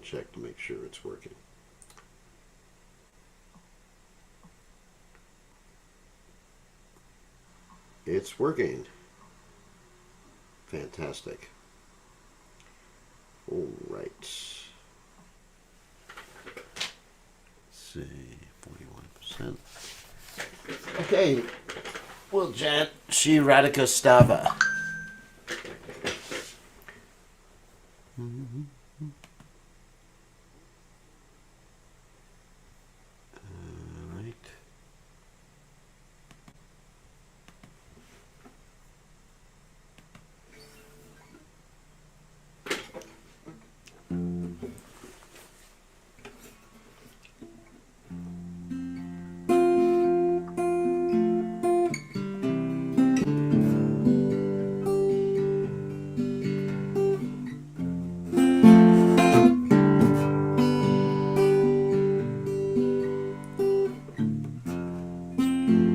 check to make sure it's working. It's working. Fantastic. All right. Let's see, 41%. Okay. Well, Jan, Shri Radhika Stava.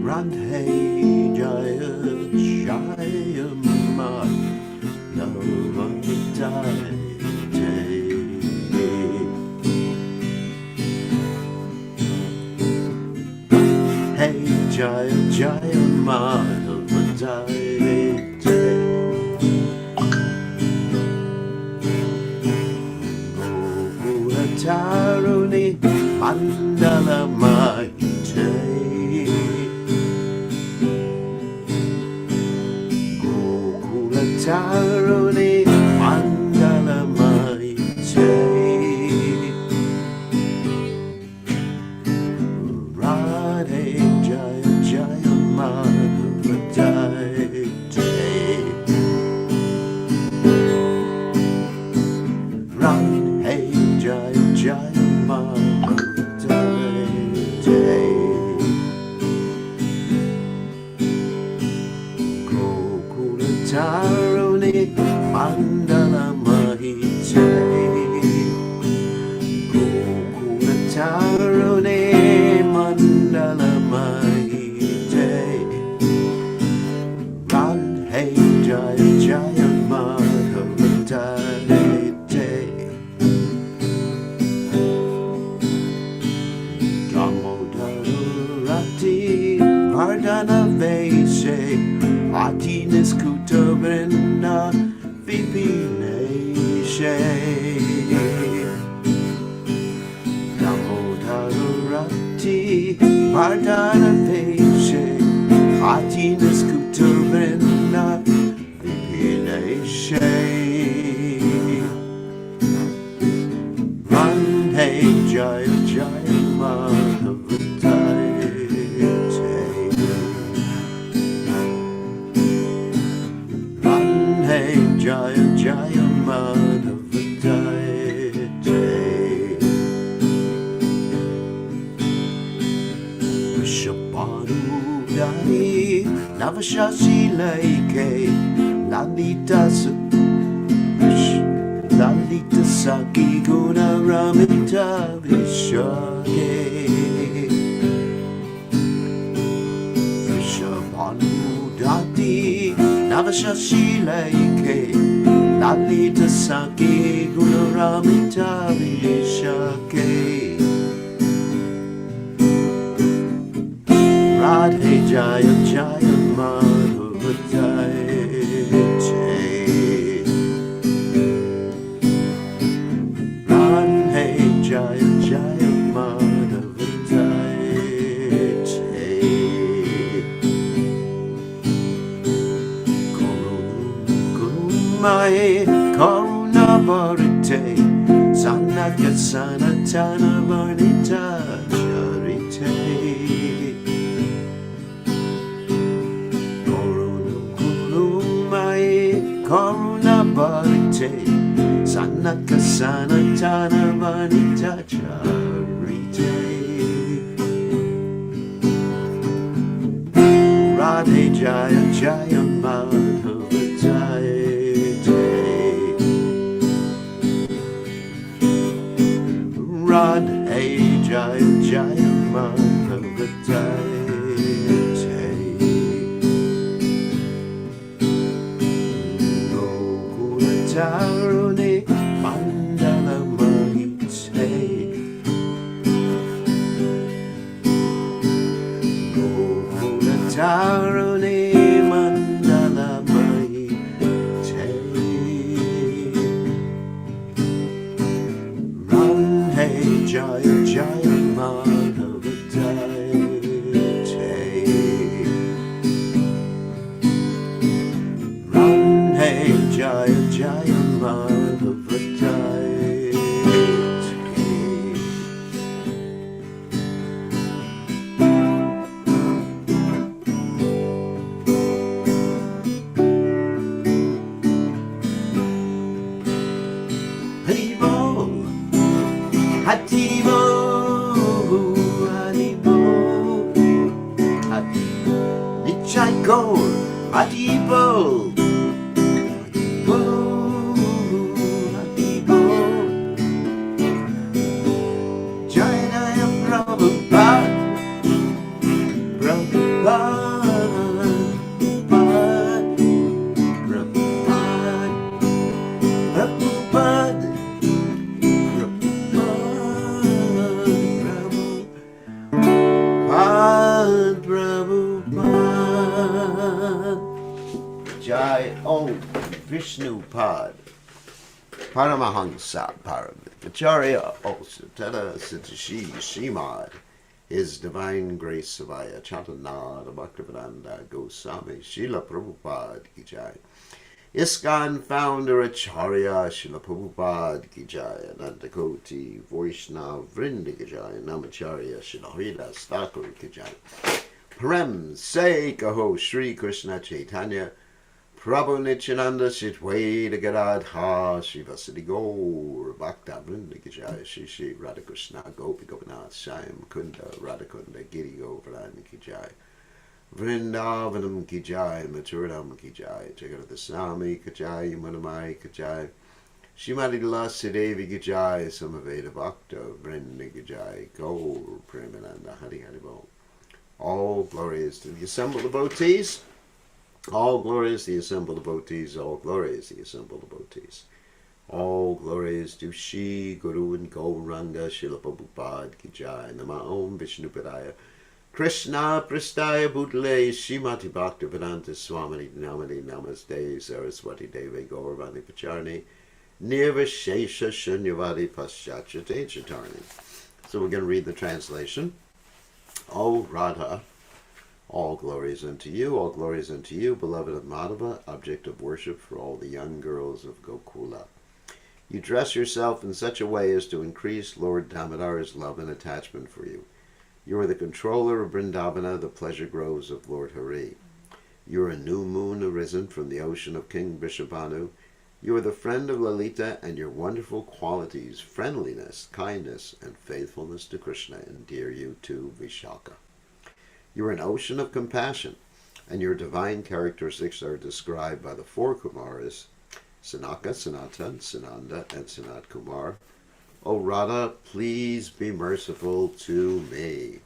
Radhe Jaya Jaya Ma Namaste. Hey Jaya Jaya Ma Namaste. Gopura Taruni Mandala Maite. Taruni Mandala Maite. Radhe Jaya Jaya Madhavadaite. Radhe Jaya Jaya Madhavadaite. Gokula Taruni Mandala Mahite. Gokula Taruni Mandala Mahite. Radhe Jaya Jaya Madhavadaite. Damodharati Vardhana Vese Atinis Kutavrinda Vipineshe. Damodharati Vardhana Vese Atinis Kutavrinda Vipineshe. Radhe Jaya Jaya Madhavadaite. Radhe Jaya Jaya Madhavadaite. Vishapanudani Navashashi Laike Lalita Lalita Saki Guna Ramita Vishake. Vishapanudati Navashashi Laike Lalita Saki Guna Ramita Vishake. Radhe Jaya Jaya Madhavadaite. Radhe Jaya Jaya Madhavadaite. Kurumai Karuna Bharate Sanaka Sanatana Varnita Charite. Karuna Bharate Sanaka Sanatana Vanita Charite. Radhe Jaya Jaya Madhavadaite. Radhe Jaya Jaya Madhavadaite. Taruni Mandala Mahite. Radhe Jaya Jaya Madhava Radhe Jaya Jaya Madhava Hatibo, Hatibo, Hatibo, Nichai Go, Hatibo, Hatibo, Hatibo, Jaya Prabhupada, Prabhupada, Prabhupada, Prabhupada. Jai Om Vishnu Pad Paramahansa Paramacharya also Tada Sitashi Shimad His Divine Grace Savaya Chatanada Bhaktivedanta Goswami Srila Prabhupada Ki Jai ISKCON founder Acharya Srila Prabhupada Ki Jai Anantakoti Vaishnava Vrinda Ki Jai Namacharya Srila Haridas Thakur Ki Jai Prem Se Kaho Shri Krishna Chaitanya Prabhu Nityananda Shitweda Gadadha Shivasati Gaur Bhakta Vrinda Ki Jai Shri Shri Radhakrishna Gopi Gopinath Shyam Kunda Radhakunda Giri Govardhana Ki Jai Vrindavanam Ki Jai Maturanam Ki Jai Jagadaswami Ki Jai Manamai Ki Jai Shrimati Tulasi Devi Ki Jai Samaveda Bhakta Vrinda Ki Jai Gaur Premananda Hari Hari Bol. All glories to the assembled devotees. All glories to the assembled devotees. All glories to the assembled devotees. All glories to Shri Guru and Gauranga Srila Prabhupada Ki Jai. Nama Om Vishnu Padaya Krishna Prastaya Bhutale Srimati Bhaktivedanta Swamini Namani Namaste Saraswati Devi Gauravani Pacharni Nirvashesha Shunyavadi Paschachate Chatarni. So we're going to read the translation. O Radha, all glories unto you, beloved of Madhava, object of worship for all the young girls of Gokula. You dress yourself in such a way as to increase Lord Damodar's love and attachment for you. You are the controller of Vrindavana, the pleasure groves of Lord Hari. You are a new moon arisen from the ocean of King Vrishabhanu. You are the friend of Lalita, and your wonderful qualities, friendliness, kindness, and faithfulness to Krishna, endear you to Vishaka. You are an ocean of compassion, and your divine characteristics are described by the four Kumaras, Sanaka, Sanatan, Sananda, and Sanat Kumar. O Radha, please be merciful to me.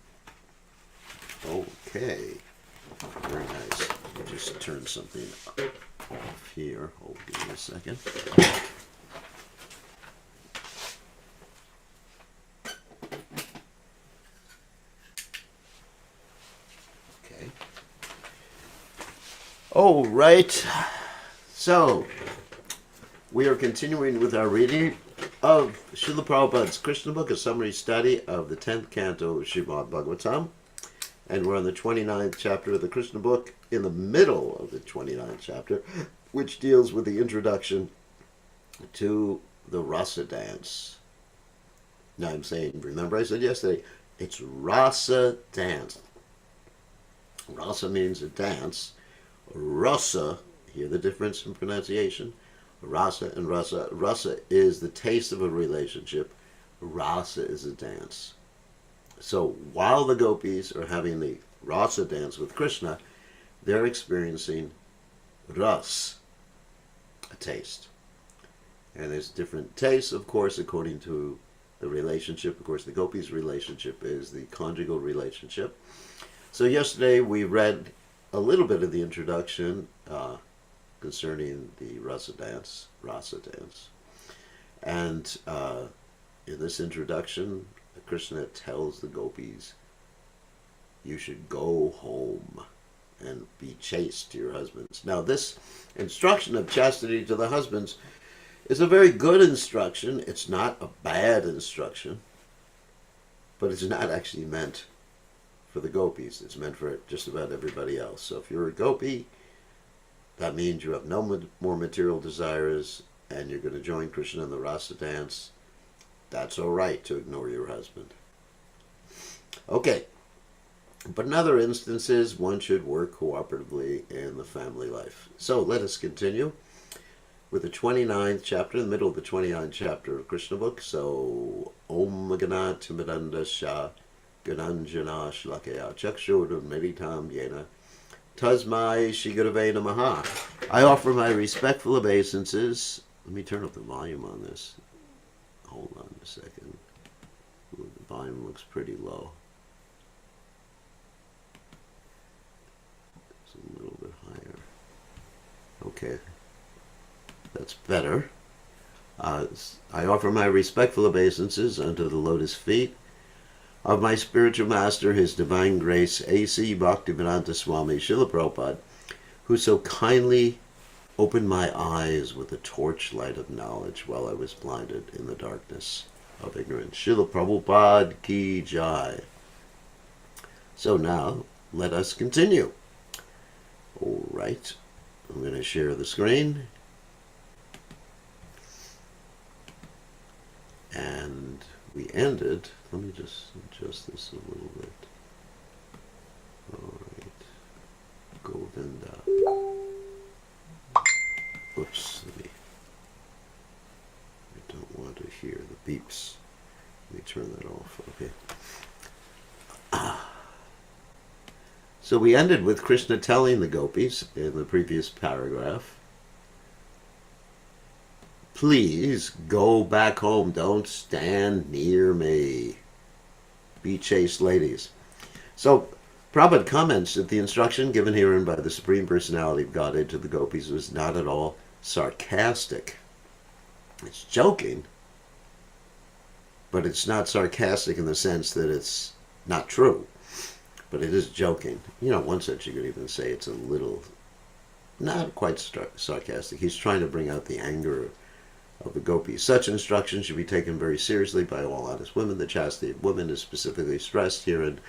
Okay. Very nice. Let me just turn something off here. Hold me a second. Okay. All right. So, we are continuing with our reading of Srila Prabhupada's Krishna book, a summary study of the 10th canto of Srimad Bhagavatam. And we're on the 29th chapter of the Krishna book, in the middle of the 29th chapter, which deals with the introduction to the Rasa dance. Now I'm saying, remember I said yesterday, it's Rasa dance. Rasa means a dance. Rasa, hear the difference in pronunciation? Rasa and rasa. Rasa is the taste of a relationship. Rasa is a dance. So while the gopis are having the rasa dance with Krishna, they're experiencing ras, a taste. And there's different tastes, of course, according to the relationship. Of course, the gopis' relationship is the conjugal relationship. So yesterday we read a little bit of the introduction concerning the rasa dance. And in this introduction, Krishna tells the gopis, you should go home and be chaste to your husbands. Now this instruction of chastity to the husbands It's a very good instruction. It's not a bad instruction, but it's not actually meant for the gopis. It's meant for just about everybody else. So if you're a gopi, that means you have no more material desires and you're going to join Krishna in the Rasa dance. That's all right to ignore your husband. Okay. But in other instances, one should work cooperatively in the family life. So let us continue with the 29th chapter, in the middle of the 29th chapter of Krishna book. So, Om Gana Timidanda Shah Gananjana Shlakaya Chakshodam Meditam Yena Tasmai Shigurave Namaha. I offer my respectful obeisances. Let me turn up the volume on this. Hold on a second. Ooh, the volume looks pretty low. It's a little bit higher. Okay. That's better. I offer my respectful obeisances unto the lotus feet of my spiritual master, His Divine Grace, A.C. Bhaktivedanta Swami Srila Prabhupada, who so kindly opened my eyes with the torchlight of knowledge while I was blinded in the darkness of ignorance. Srila Prabhupada Ki Jai. So now, let us continue. All right. I'm going to share the screen. And we ended, let me just adjust this a little bit. All right, Govinda. Oops, I don't want to hear the beeps. Let me turn that off, okay. So we ended with Krishna telling the gopis in the previous paragraph, please go back home. Don't stand near me. Be chaste ladies. So Prabhupada comments that the instruction given herein by the Supreme Personality of Godhead to the gopis was not at all sarcastic. It's joking, but it's not sarcastic in the sense that it's not true. But it is joking. You know, in one sense you could even say it's a little, not quite sarcastic. He's trying to bring out the anger of the gopis. Such instruction should be taken very seriously by all honest women. The chastity of women is specifically stressed herein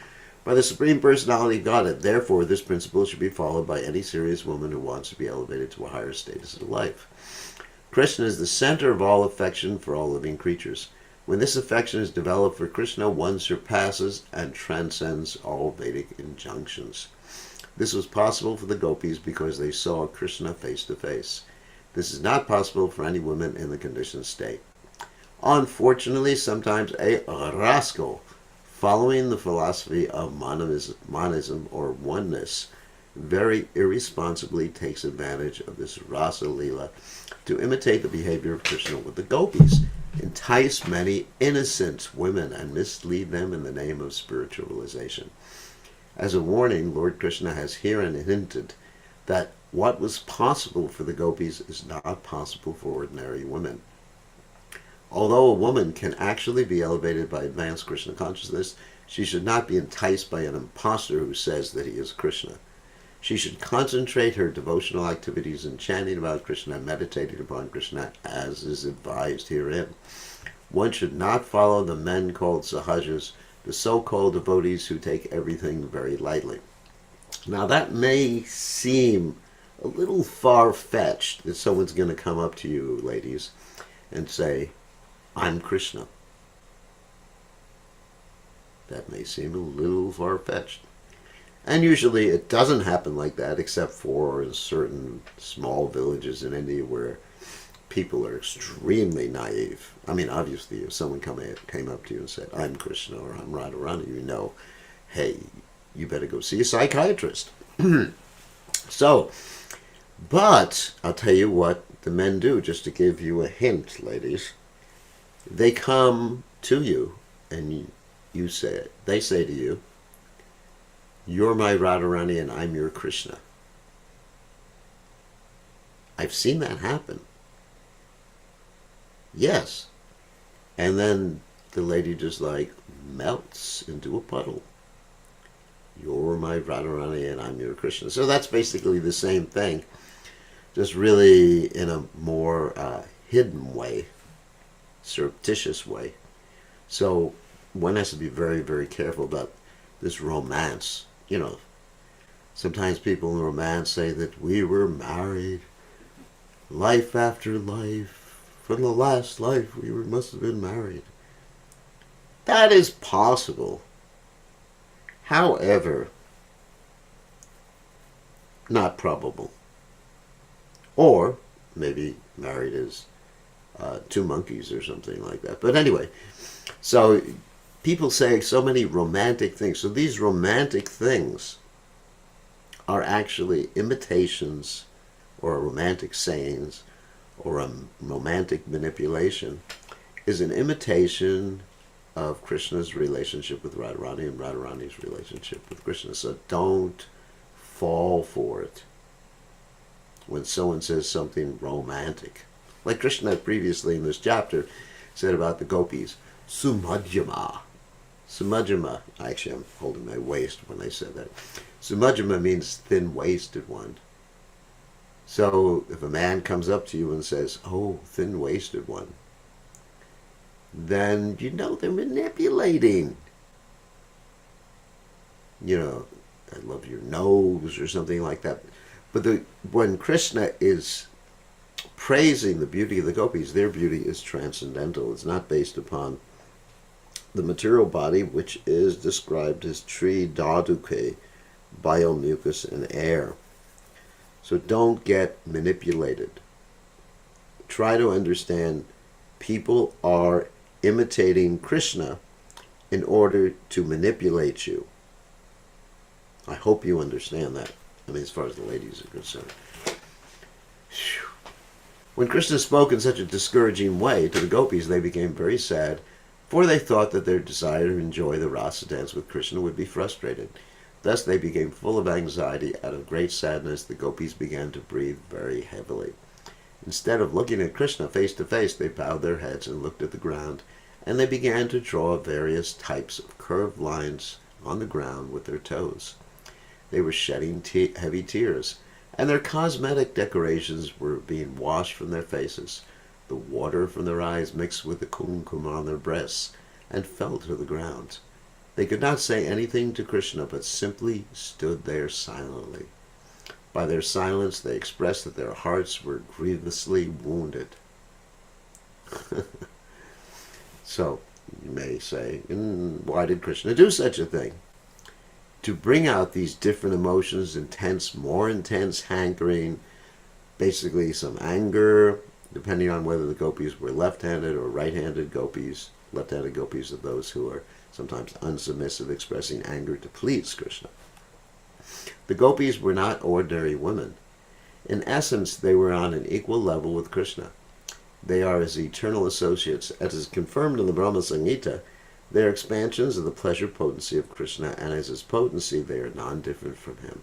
by the Supreme Personality of Godhead. Therefore, this principle should be followed by any serious woman who wants to be elevated to a higher status of life. Krishna is the center of all affection for all living creatures. When this affection is developed for Krishna, one surpasses and transcends all Vedic injunctions. This was possible for the gopis because they saw Krishna face to face. This is not possible for any woman in the conditioned state. Unfortunately, sometimes a rascal, following the philosophy of monism or oneness, very irresponsibly takes advantage of this Rasa Leela to imitate the behavior of Krishna with the gopis, entice many innocent women, and mislead them in the name of spiritualization. As a warning, Lord Krishna has herein hinted that what was possible for the gopis is not possible for ordinary women. Although a woman can actually be elevated by advanced Krishna consciousness, she should not be enticed by an impostor who says that he is Krishna. She should concentrate her devotional activities in chanting about Krishna and meditating upon Krishna as is advised herein. One should not follow the men called sahajas, the so-called devotees who take everything very lightly. Now that may seem a little far-fetched that someone's going to come up to you, ladies, and say, I'm Krishna. That may seem a little far-fetched. And usually it doesn't happen like that, except for in certain small villages in India where people are extremely naive. I mean, obviously, if someone came up to you and said, I'm Krishna or I'm Radharani, you know, hey, you better go see a psychiatrist. So, but I'll tell you what the men do, just to give you a hint, ladies. They come to you and you say it. They say to you, you're my Radharani and I'm your Krishna. I've seen that happen. Yes. And then the lady just like melts into a puddle. You're my Radharani and I'm your Krishna. So that's basically the same thing, just really in a more hidden way, surreptitious way. So one has to be very, very careful about this romance. Sometimes people in romance say that we were married, life after life, from the last life must have been married. That is possible. However, not probable. Or maybe married as two monkeys or something like that. But anyway, so people say so many romantic things. So these romantic things are actually imitations or romantic sayings, or a romantic manipulation is an imitation of Krishna's relationship with Radharani and Radharani's relationship with Krishna. So don't fall for it when someone says something romantic. Like Krishna previously in this chapter said about the Gopis, Sumajjama. Sumajjama, actually I'm holding my waist when I said that. Sumajjama means thin-waisted one. So if a man comes up to you and says, oh, thin-waisted one, then you know they're manipulating. I love your nose or something like that. But when Krishna is praising the beauty of the Gopis, their beauty is transcendental. It's not based upon the material body, which is described as tri dhaduke, bile, mucus, and air. So don't get manipulated. Try to understand people are imitating Krishna in order to manipulate you. I hope you understand that. As far as the ladies are concerned. When Krishna spoke in such a discouraging way to the Gopis, they became very sad, for they thought that their desire to enjoy the Rasa dance with Krishna would be frustrated. Thus they became full of anxiety. Out of great sadness, the Gopis began to breathe very heavily. Instead of looking at Krishna face to face, they bowed their heads and looked at the ground, and they began to draw various types of curved lines on the ground with their toes. They were shedding heavy tears, and their cosmetic decorations were being washed from their faces. The water from their eyes mixed with the kumkum on their breasts and fell to the ground. They could not say anything to Krishna, but simply stood there silently. By their silence, they expressed that their hearts were grievously wounded. So, you may say, why did Krishna do such a thing? To bring out these different emotions, more intense hankering, basically some anger, depending on whether the Gopis were left-handed or right-handed Gopis. Left-handed Gopis are those who are sometimes unsubmissive, expressing anger to please Krishna. The Gopis were not ordinary women. In essence, they were on an equal level with Krishna. They are his eternal associates, as is confirmed in the Brahma Samhita. They are expansions of the pleasure potency of Krishna, and as his potency, they are non-different from him.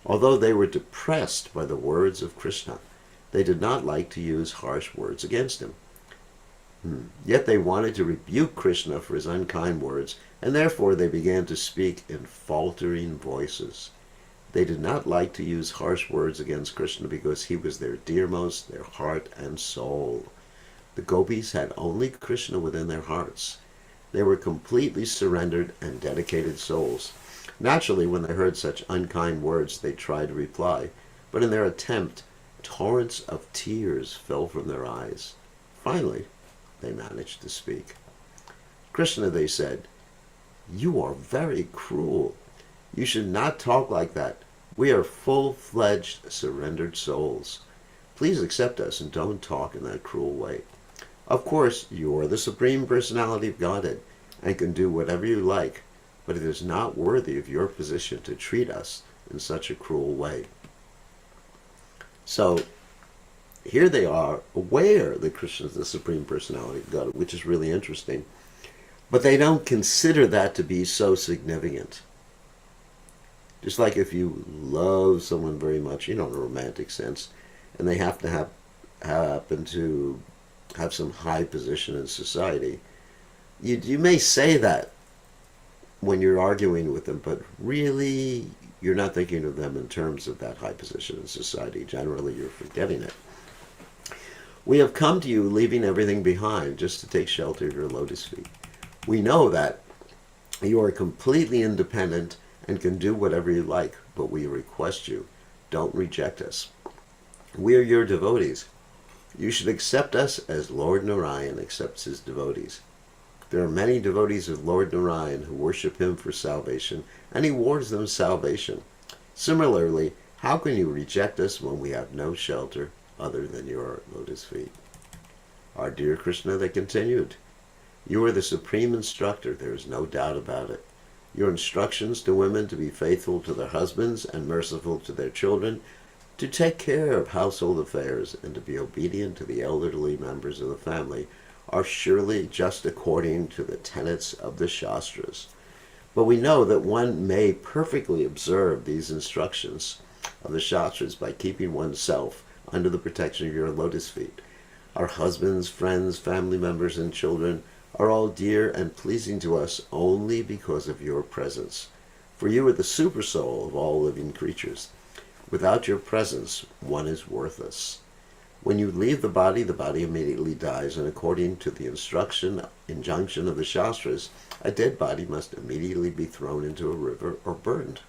Although they were depressed by the words of Krishna, they did not like to use harsh words against him. Yet they wanted to rebuke Krishna for his unkind words, and therefore they began to speak in faltering voices. They did not like to use harsh words against Krishna because he was their dearmost, their heart and soul. The Gopis had only Krishna within their hearts. They were completely surrendered and dedicated souls. Naturally, when they heard such unkind words, they tried to reply, but in their attempt, torrents of tears fell from their eyes. Finally, they managed to speak. Krishna, they said, you are very cruel. You should not talk like that. We are full-fledged, surrendered souls. Please accept us and don't talk in that cruel way. Of course, you are the Supreme Personality of Godhead and can do whatever you like, but it is not worthy of your position to treat us in such a cruel way. So, here they are, aware that Krishna is the Supreme Personality of God, which is really interesting. But they don't consider that to be so significant. Just like if you love someone very much, in a romantic sense, and they have to happen to have some high position in society, you may say that when you're arguing with them, but really you're not thinking of them in terms of that high position in society. Generally, you're forgetting it. We have come to you leaving everything behind just to take shelter of your lotus feet. We know that you are completely independent and can do whatever you like, but we request you, don't reject us. We are your devotees. You should accept us as Lord Narayan accepts his devotees. There are many devotees of Lord Narayan who worship him for salvation, and he awards them salvation. Similarly, how can you reject us when we have no shelter other than your lotus feet? Our dear Krishna, they continued, you are the supreme instructor, there is no doubt about it. Your instructions to women to be faithful to their husbands and merciful to their children, to take care of household affairs, and to be obedient to the elderly members of the family are surely just according to the tenets of the Shastras. But we know that one may perfectly observe these instructions of the Shastras by keeping oneself under the protection of your lotus feet. Our husbands, friends, family members, and children are all dear and pleasing to us only because of your presence. For you are the super soul of all living creatures. Without your presence, one is worthless. When you leave the body immediately dies, and according to the injunction of the Shastras, a dead body must immediately be thrown into a river or burned.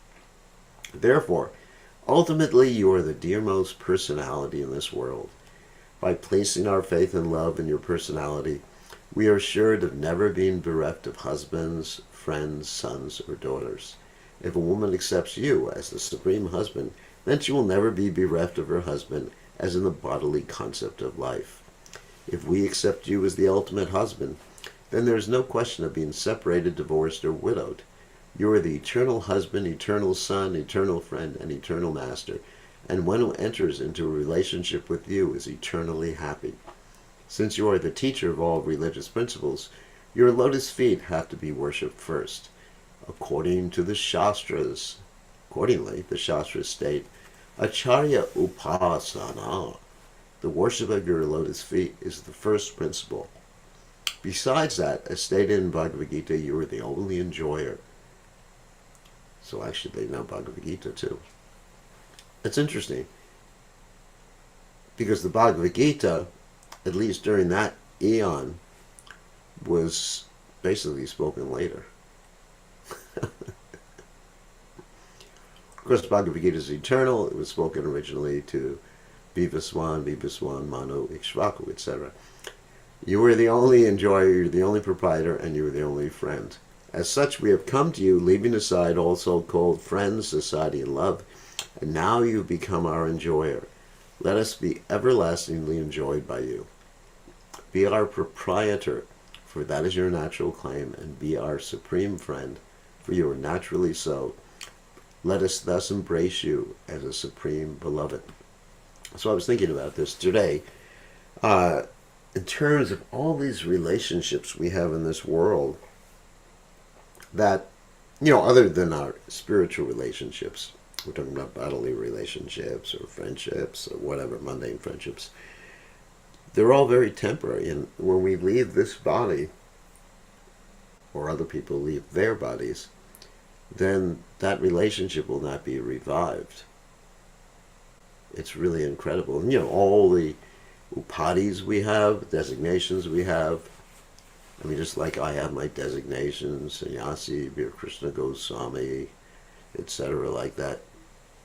Therefore, ultimately you are the dearmost personality in this world. By placing our faith and love in your personality, we are assured of never being bereft of husbands, friends, sons, or daughters. If a woman accepts you as the supreme husband, then she will never be bereft of her husband, as in the bodily concept of life. If we accept you as the ultimate husband, then there is no question of being separated, divorced, or widowed. You are the eternal husband, eternal son, eternal friend, and eternal master, and one who enters into a relationship with you is eternally happy. Since you are the teacher of all religious principles, your lotus feet have to be worshipped first. According to the Shastras, accordingly, the Shastras state, Acharya Upasana, the worship of your lotus feet, is the first principle. Besides that, as stated in Bhagavad Gita, you are the only enjoyer. So actually they know Bhagavad Gita too. It's interesting, because the Bhagavad Gita, at least during that eon, was basically spoken later. Of course, Bhagavad Gita is eternal. It was spoken originally to Vivaswan, Manu, Ikshvaku, etc. You are the only enjoyer, you're the only proprietor, and you are the only friend. As such, we have come to you, leaving aside all so-called friends, society, and love, and now you've become our enjoyer. Let us be everlastingly enjoyed by you. Be our proprietor, for that is your natural claim, and be our supreme friend, for you are naturally so. Let us thus embrace you as a supreme beloved. So I was thinking about this today, in terms of all these relationships we have in this world that, other than our spiritual relationships, we're talking about bodily relationships or friendships or whatever, mundane friendships, they're all very temporary. And when we leave this body, or other people leave their bodies, then that relationship will not be revived. It's really incredible. And all the upadhis we have, designations we have, just like I have my designations, sannyasi, Krishna Goswami, etc., like that,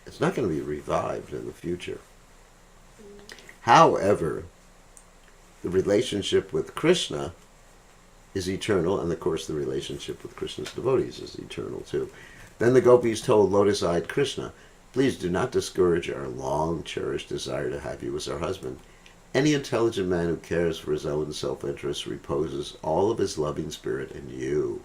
it's not going to be revived in the future. However, the relationship with Krishna is eternal, and of course the relationship with Krishna's devotees is eternal too. Then the gopis told lotus-eyed Krishna, please do not discourage our long-cherished desire to have you as our husband. Any intelligent man who cares for his own self-interest reposes all of his loving spirit in you.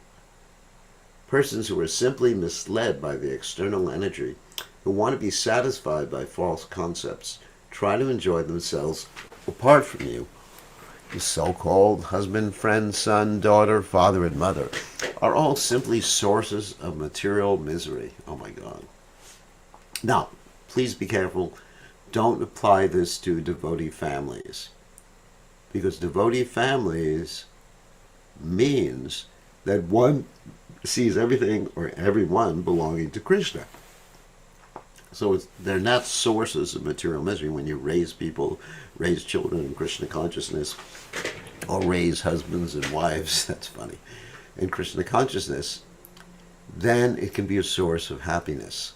Persons who are simply misled by the external energy, who want to be satisfied by false concepts, try to enjoy themselves apart from you. The so-called husband, friend, son, daughter, father, and mother are all simply sources of material misery. Oh my God. Now, please be careful. Don't apply this to devotee families, because devotee families means that one sees everything or everyone belonging to Krishna. So they're not sources of material misery. When you raise people, raise children in Krishna consciousness, or raise husbands and wives, that's funny, in Krishna consciousness, then it can be a source of happiness.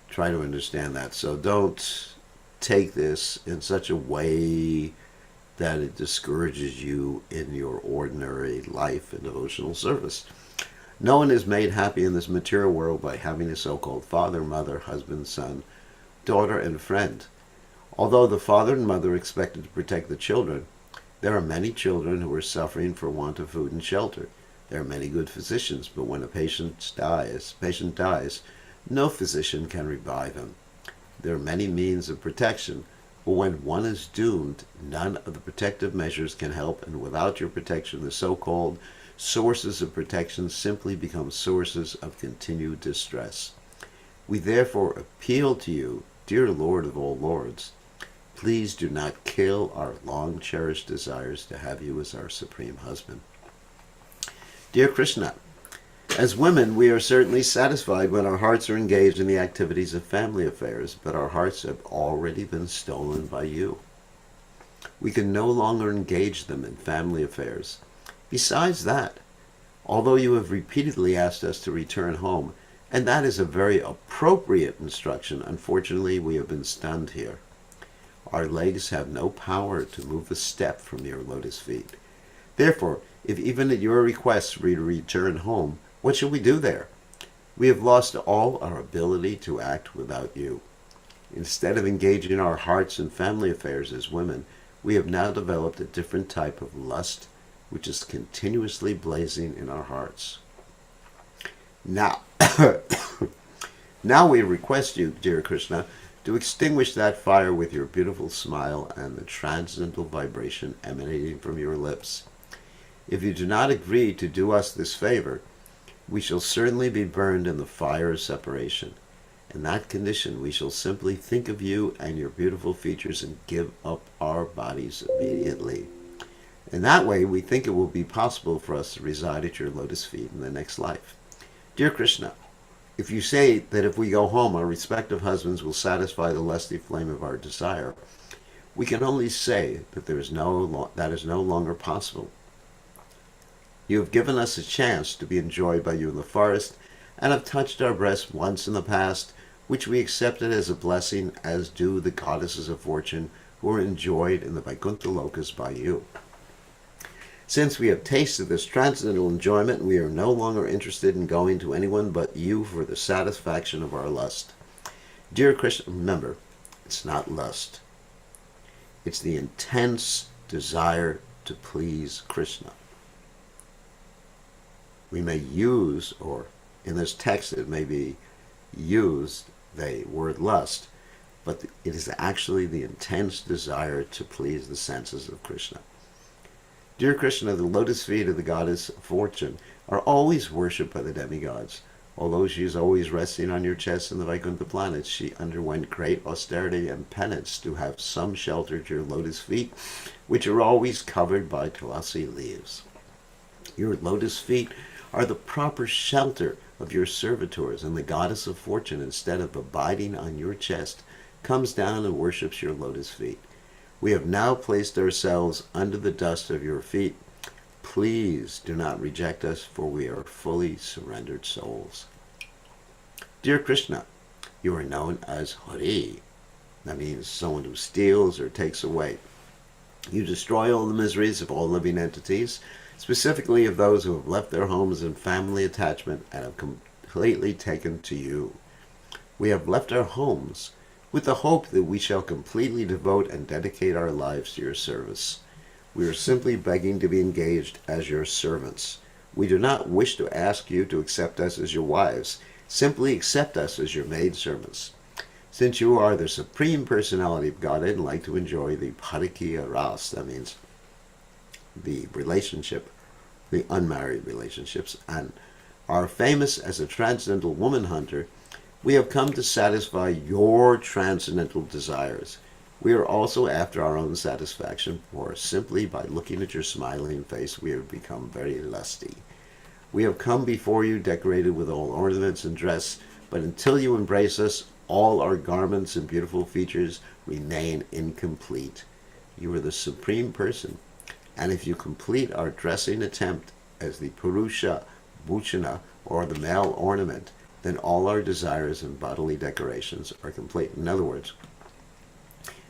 Try to understand that. So don't take this in such a way that it discourages you in your ordinary life and devotional service. No one is made happy in this material world by having a so-called father, mother, husband, son, daughter, and friend. Although the father and mother are expected to protect the children, there are many children who are suffering for want of food and shelter. There are many good physicians, but when a patient dies, no physician can revive him. There are many means of protection, but when one is doomed, none of the protective measures can help, and without your protection, the so-called sources of protection simply become sources of continued distress. We therefore appeal to you, dear Lord of all lords, please do not kill our long-cherished desires to have you as our supreme husband. Dear Krishna, as women, we are certainly satisfied when our hearts are engaged in the activities of family affairs, but our hearts have already been stolen by you. We can no longer engage them in family affairs. Besides that, although you have repeatedly asked us to return home, and that is a very appropriate instruction, unfortunately we have been stunned here. Our legs have no power to move a step from your lotus feet. Therefore, if even at your request we return home, what shall we do there? We have lost all our ability to act without you. Instead of engaging our hearts in family affairs as women, we have now developed a different type of lust, which is continuously blazing in our hearts. Now, now we request you, dear Krishna, to extinguish that fire with your beautiful smile and the transcendental vibration emanating from your lips. If you do not agree to do us this favor, we shall certainly be burned in the fire of separation. In that condition, we shall simply think of you and your beautiful features and give up our bodies immediately. In that way, we think it will be possible for us to reside at your lotus feet in the next life. Dear Krishna, if you say that if we go home, our respective husbands will satisfy the lusty flame of our desire, we can only say that that is no longer possible. You have given us a chance to be enjoyed by you in the forest, and have touched our breasts once in the past, which we accepted as a blessing, as do the goddesses of fortune, who are enjoyed in the Vaikuntha Lokas by you. Since we have tasted this transcendental enjoyment, we are no longer interested in going to anyone but you for the satisfaction of our lust. Dear Krishna, remember, it's not lust. It's the intense desire to please Krishna. We may use, or in this text it may be used, the word lust, but it is actually the intense desire to please the senses of Krishna. Dear Krishna, the lotus feet of the goddess of fortune are always worshipped by the demigods. Although she is always resting on your chest in the Vaikuntha planets, she underwent great austerity and penance to have some shelter to your lotus feet, which are always covered by tulasi leaves. Your lotus feet are the proper shelter of your servitors, and the goddess of fortune, instead of abiding on your chest, comes down and worships your lotus feet. We have now placed ourselves under the dust of your feet. Please do not reject us, for we are fully surrendered souls. Dear Krishna, you are known as Hari. That means someone who steals or takes away. You destroy all the miseries of all living entities, specifically of those who have left their homes and family attachment and have completely taken to you. We have left our homes with the hope that we shall completely devote and dedicate our lives to your service. We are simply begging to be engaged as your servants. We do not wish to ask you to accept us as your wives. Simply accept us as your maidservants. Since you are the Supreme Personality of Godhead and like to enjoy the Parikiya Rasa, that means the relationship, the unmarried relationships, and are famous as a transcendental woman hunter, we have come to satisfy your transcendental desires. We are also after our own satisfaction, for simply by looking at your smiling face we have become very lusty. We have come before you decorated with all ornaments and dress, But until you embrace us, all our garments and beautiful features remain incomplete. You are the Supreme Person. And if you complete our dressing attempt as the Purusha Bhushana, or the male ornament, then all our desires and bodily decorations are complete. In other words,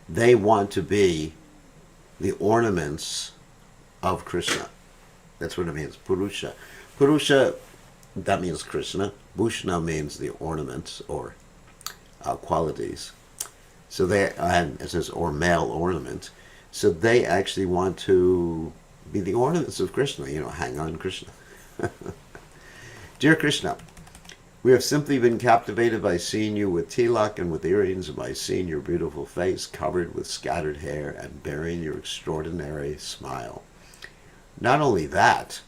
they want to be the ornaments of Krishna. That's what it means, Purusha. Purusha, that means Krishna. Bhushana means the ornaments or qualities. So and it says, or male ornament. So they actually want to be the ornaments of Krishna, hang on Krishna. Dear Krishna, we have simply been captivated by seeing you with tilak and with earrings, and by seeing your beautiful face covered with scattered hair and bearing your extraordinary smile. Not only that,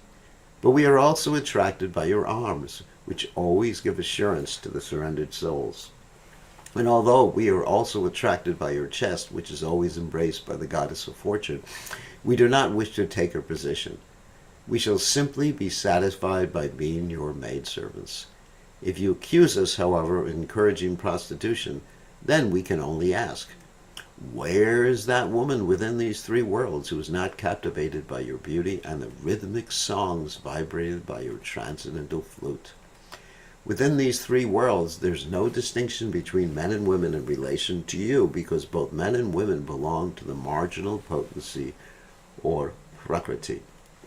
but we are also attracted by your arms, which always give assurance to the surrendered souls. And although we are also attracted by your chest, which is always embraced by the goddess of fortune, we do not wish to take her position. We shall simply be satisfied by being your maidservants. If you accuse us, however, of encouraging prostitution, then we can only ask, where is that woman within these three worlds who is not captivated by your beauty and the rhythmic songs vibrated by your transcendental flute? Within these three worlds, there's no distinction between men and women in relation to you, because both men and women belong to the marginal potency, or prakriti.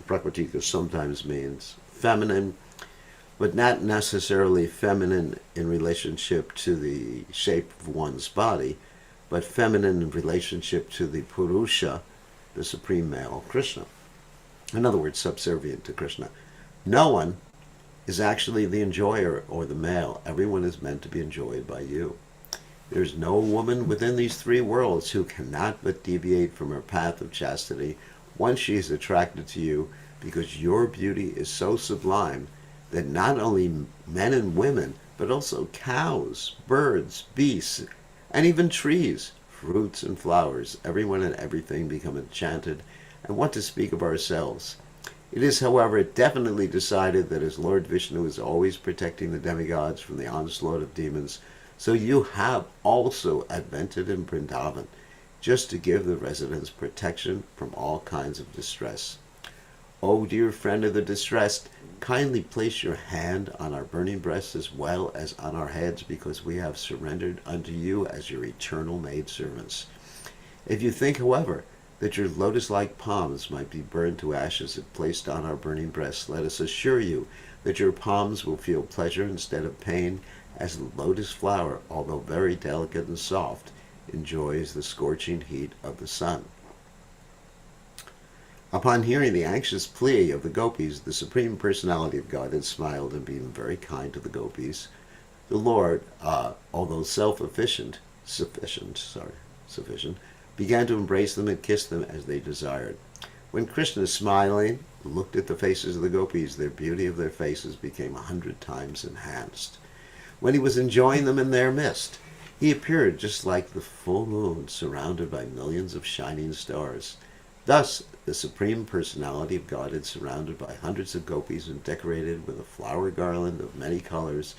Prakriti sometimes means feminine, but not necessarily feminine in relationship to the shape of one's body, but feminine in relationship to the Purusha, the supreme male, Krishna. In other words, subservient to Krishna. No one is actually the enjoyer or the male. Everyone is meant to be enjoyed by you. There's no woman within these three worlds who cannot but deviate from her path of chastity once she is attracted to you, because your beauty is so sublime that not only men and women, but also cows, birds, beasts, and even trees, fruits and flowers, everyone and everything become enchanted, and what to speak of ourselves. It is, however, definitely decided that as Lord Vishnu is always protecting the demigods from the onslaught of demons, so you have also advented in Vrindavan, just to give the residents protection from all kinds of distress. O dear friend of the distressed, kindly place your hand on our burning breasts as well as on our heads, because we have surrendered unto you as your eternal maidservants. If you think, however, that your lotus-like palms might be burned to ashes if placed on our burning breasts, let us assure you that your palms will feel pleasure instead of pain, as the lotus flower, although very delicate and soft, enjoys the scorching heat of the sun. Upon hearing the anxious plea of the Gopis, the Supreme Personality of Godhead smiled, and being very kind to the Gopis, the Lord, although sufficient, began to embrace them and kiss them as they desired. When Krishna, smiling, looked at the faces of the Gopis, the beauty of their faces became 100 times enhanced. When he was enjoying them in their midst, he appeared just like the full moon surrounded by millions of shining stars. Thus, the Supreme Personality of Godhead, surrounded by hundreds of Gopis and decorated with a flower garland of many colors,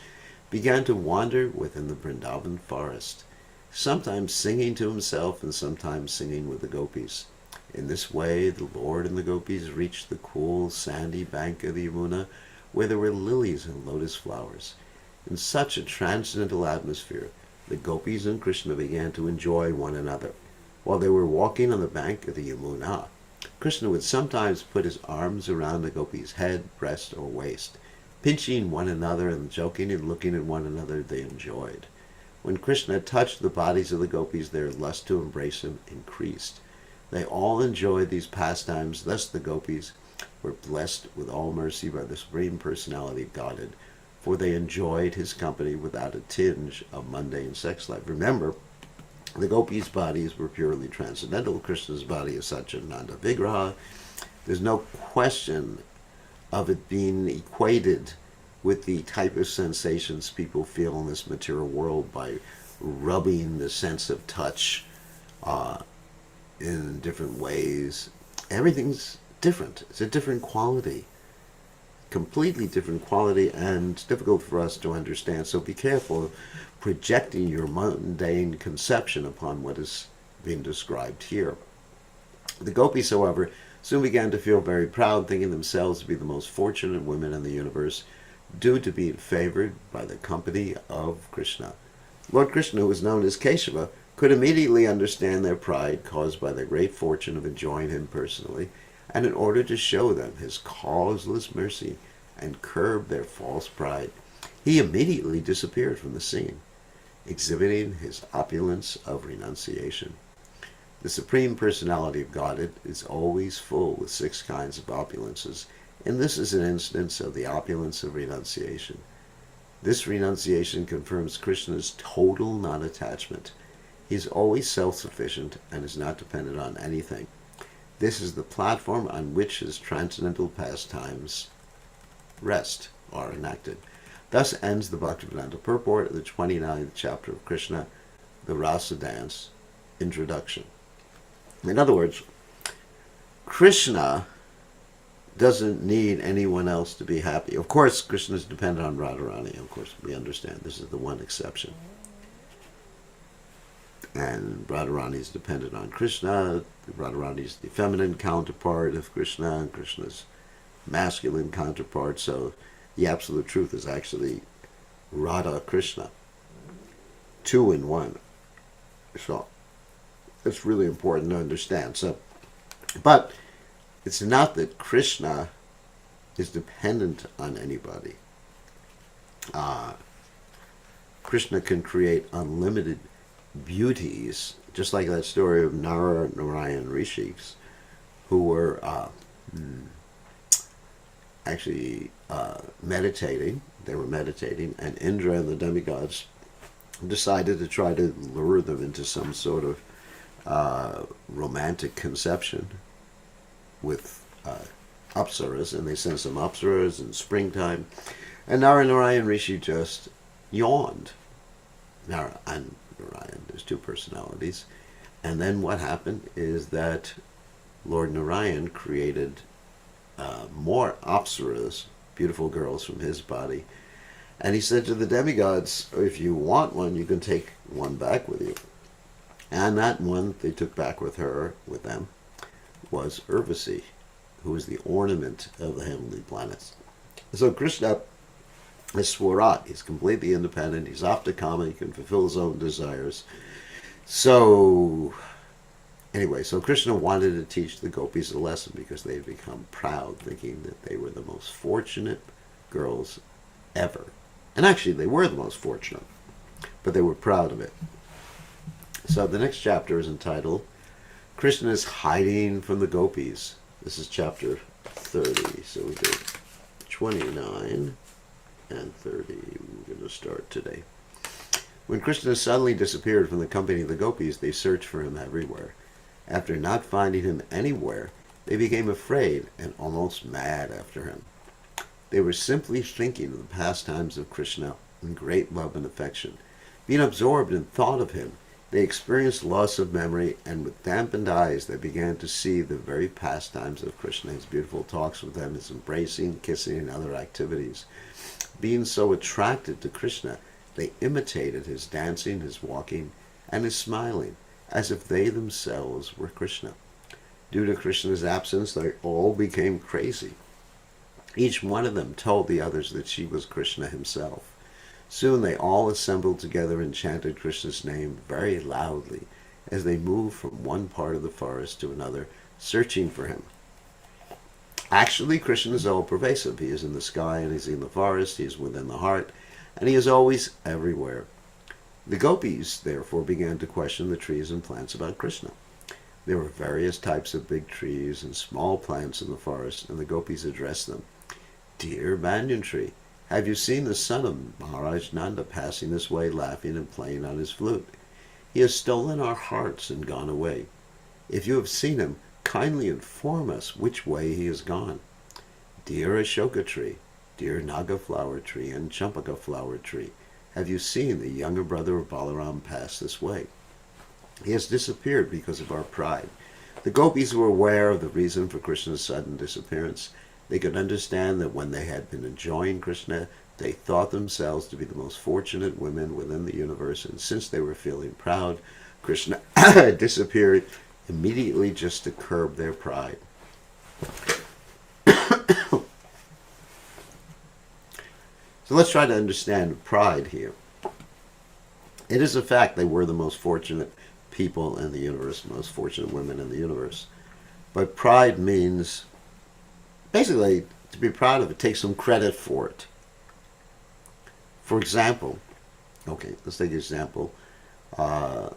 began to wander within the Vrindavan forest, sometimes singing to himself and sometimes singing with the Gopis. In this way, the Lord and the Gopis reached the cool, sandy bank of the Yamuna, where there were lilies and lotus flowers. In such a transcendental atmosphere, the Gopis and Krishna began to enjoy one another. While they were walking on the bank of the Yamuna, Krishna would sometimes put his arms around the Gopis' head, breast, or waist. Pinching one another and joking and looking at one another, they enjoyed. When Krishna touched the bodies of the Gopis, their lust to embrace him increased. They all enjoyed these pastimes. Thus the Gopis were blessed with all mercy by the Supreme Personality of Godhead, for they enjoyed his company without a tinge of mundane sex life. Remember, the Gopis' bodies were purely transcendental. Krishna's body is Satchidananda Vigraha. There's no question of it being equated with the type of sensations people feel in this material world by rubbing the sense of touch in different ways. Everything's different. It's a different quality. completely different quality and difficult for us to understand. So be careful projecting your mundane conception upon what is being described here. The Gopis, however, soon began to feel very proud, thinking themselves to be the most fortunate women in the universe, due to being favored by the company of Krishna. Lord Krishna, who was known as Keshava, could immediately understand their pride caused by the great fortune of enjoying him personally, and in order to show them his causeless mercy and curb their false pride, he immediately disappeared from the scene, exhibiting his opulence of renunciation. The Supreme Personality of Godhead is always full with 6 kinds of opulences, and this is an instance of the opulence of renunciation. This renunciation confirms Krishna's total non-attachment. He is always self-sufficient and is not dependent on anything. This is the platform on which his transcendental pastimes rest, are enacted. Thus ends the Bhaktivedanta purport of the 29th chapter of Krishna, the Rasa dance, introduction. In other words, Krishna doesn't need anyone else to be happy. Of course, Krishna is dependent on Radharani. Of course, we understand this is the one exception. And Radharani is dependent on Krishna. Radharani is the feminine counterpart of Krishna, and Krishna's masculine counterpart. So the absolute truth is actually Radha Krishna, 2 in 1. So it's really important to understand. So, but it's not that Krishna is dependent on anybody. Krishna can create unlimited beauties, just like that story of Nara, Narayan rishis, who were actually meditating. They were meditating, and Indra and the demigods decided to try to lure them into some sort of romantic conception with apsaras, and they sent some apsaras in springtime, and Narayan Rishi just yawned. And Narayan, there's 2 personalities, and then what happened is that Lord Narayan created more apsaras, beautiful girls from his body, and he said to the demigods, if you want one, you can take one back with you. And that one they took back with them, was Urvasi, who is the ornament of the heavenly planets. So Krishna is Swarat. He's completely independent. He's Aptakama. He can fulfill his own desires. So, anyway, so Krishna wanted to teach the gopis a lesson because they had become proud, thinking that they were the most fortunate girls ever. And actually, they were the most fortunate, but they were proud of it. So the next chapter is entitled, Krishna is hiding from the gopis. This is chapter 30. So we did 29 and 30. We're going to start today. When Krishna suddenly disappeared from the company of the gopis, they searched for him everywhere. After not finding him anywhere, they became afraid and almost mad after him. They were simply thinking of the pastimes of Krishna in great love and affection. Being absorbed in thought of him, they experienced loss of memory, and with dampened eyes they began to see the very pastimes of Krishna, his beautiful talks with them, his embracing, kissing, and other activities. Being so attracted to Krishna, they imitated his dancing, his walking, and his smiling, as if they themselves were Krishna. Due to Krishna's absence, they all became crazy. Each one of them told the others that she was Krishna himself. Soon they all assembled together and chanted Krishna's name very loudly as they moved from one part of the forest to another, searching for him. Actually, Krishna is all-pervasive. He is in the sky and he's in the forest, he is within the heart, and he is always everywhere. The gopis, therefore, began to question the trees and plants about Krishna. There were various types of big trees and small plants in the forest, and the gopis addressed them. Dear banyan tree, have you seen the son of Maharaj Nanda passing this way, laughing and playing on his flute? He has stolen our hearts and gone away. If you have seen him, kindly inform us which way he has gone. Dear Ashoka tree, dear Naga flower tree and Champaka flower tree, have you seen the younger brother of Balaram pass this way? He has disappeared because of our pride. The gopis were aware of the reason for Krishna's sudden disappearance, They could understand that when they had been enjoying Krishna, they thought themselves to be the most fortunate women within the universe, and since they were feeling proud, Krishna disappeared immediately just to curb their pride. So let's try to understand pride here. It is a fact they were the most fortunate people in the universe, the most fortunate women in the universe. But pride means, basically, to be proud of it, take some credit for it. For example, okay, let's take an example. I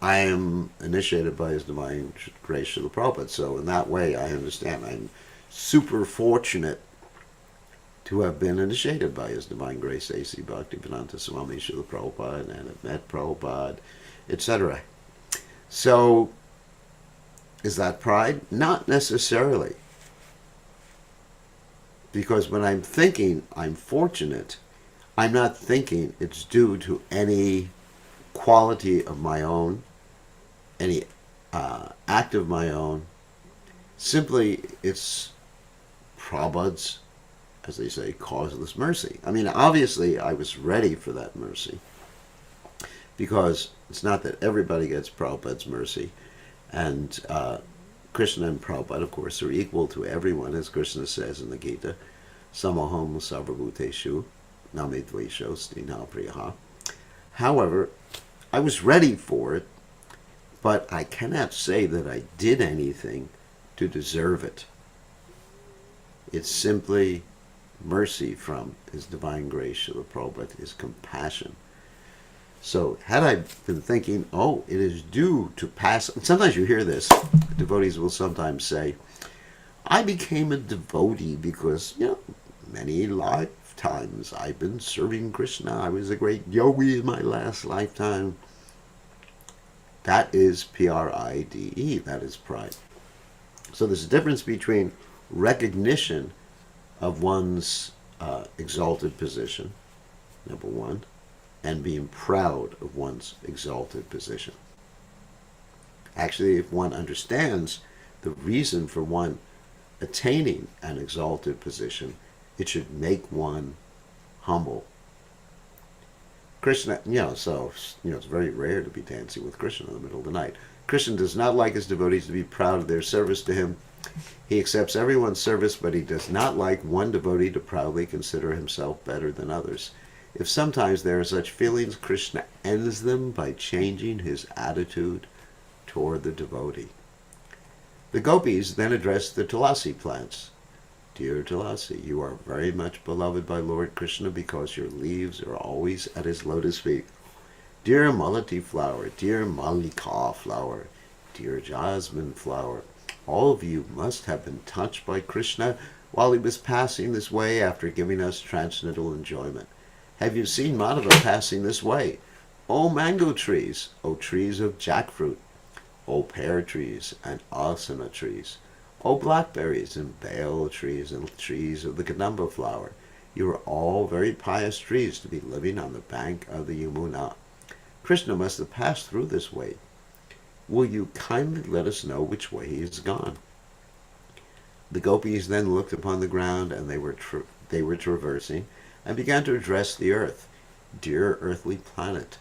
am initiated by His Divine Grace Srila Prabhupada, so in that way I understand I'm super fortunate to have been initiated by His Divine Grace A.C. Bhaktivedanta Swami Srila Prabhupada and have met Prabhupada, etc. So, is that pride? Not necessarily. Because when I'm thinking I'm fortunate, I'm not thinking it's due to any quality of my own, any act of my own. Simply, it's Prabhupada's, as they say, causeless mercy. I mean, obviously, I was ready for that mercy, because it's not that everybody gets Prabhupada's mercy, and Krishna and Prabhupada, of course, are equal to everyone, as Krishna says in the Gita, Samoham sarvabhuteshu name dvesho sthina priyaha. However, I was ready for it, but I cannot say that I did anything to deserve it. It's simply mercy from His Divine Grace, Srila Prabhupada, His compassion. So, had I been thinking, oh, it is due to pass, and sometimes you hear this, devotees will sometimes say, I became a devotee because, many lifetimes I've been serving Krishna. I was a great yogi in my last lifetime. That is pride, that is pride. So there's a difference between recognition of one's exalted position, number one, and being proud of one's exalted position. Actually, if one understands the reason for one attaining an exalted position, it should make one humble. Krishna, it's very rare to be dancing with Krishna in the middle of the night. Krishna does not like his devotees to be proud of their service to him. He accepts everyone's service, but he does not like one devotee to proudly consider himself better than others. If sometimes there are such feelings, Krishna ends them by changing his attitude toward the devotee. The Gopis then address the Tulasi plants. Dear Tulasi, you are very much beloved by Lord Krishna because your leaves are always at his lotus feet. Dear Malati flower, dear Malika flower, dear Jasmine flower, all of you must have been touched by Krishna while he was passing this way after giving us transcendental enjoyment. Have you seen Madhava passing this way? O mango trees, O trees of jackfruit, O pear trees and asana trees, O blackberries and bale trees and trees of the kadamba flower, you are all very pious trees to be living on the bank of the Yamuna. Krishna must have passed through this way. Will you kindly let us know which way he has gone? The Gopis then looked upon the ground and they were traversing and began to address the earth. Dear earthly planet,